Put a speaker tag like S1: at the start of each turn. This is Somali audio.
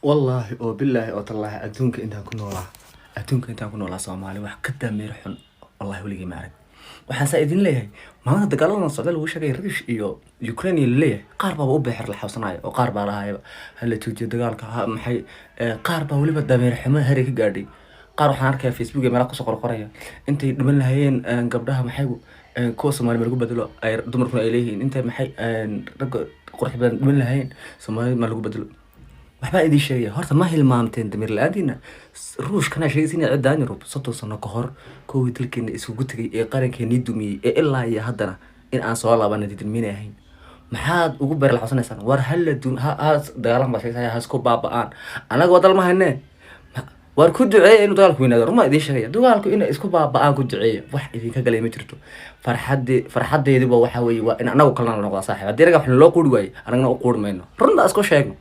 S1: والله وبالله وتالله أدونك أنت كنا والله أدونك أنت كنا والله صومالي wax ka dameer xun wallahi waligeey ma arag waxaan saidin leeyahay maanta dagaalada Soomaaliya lagu sheegay Ruush iyo Ukraine leeyahay qaar baa u bixir la xawsanayo oo qaar baa lahaayba hal la joojiyo dagaalka maxay qaar baa waliba dameer xumo hari ka gaadhay qaar waxaan arkay Facebook meel ku soo qorqoraya intay dhiman lahayeen gabdhaha maxay kuwa Soomaaliya lagu bedelo ay dumarku ay leeyihiin intay maxay rag qurux badan dhiman lahayeen Soomaaliya ma lagu bedelo waxba idin sheegay horta ma hilmaamteen damir laadina ruush kana sheegaysiin cidaan Yurub 30 sano ka hor koowii dalkeena isugu tagay ee qarankeena dumiyay ee ilaa iyo haddana in aan soo laabanay didilminayn maxaad ugu beer la xusanaysaan war hal dun dagaalan ba sheegay haas ku baabaan anaga wadal ma haynee war ku duceey inuu dagaalku weynaado ruma idin sheegay dagaalku inay isku baabaan ku duceey wax idin ka galay ma jirto farxadeediba waxa weeye waa in anagu kalena noqdo saaxiib hadii raga wax loo qori waayay anagana u qormayno runta isku sheegno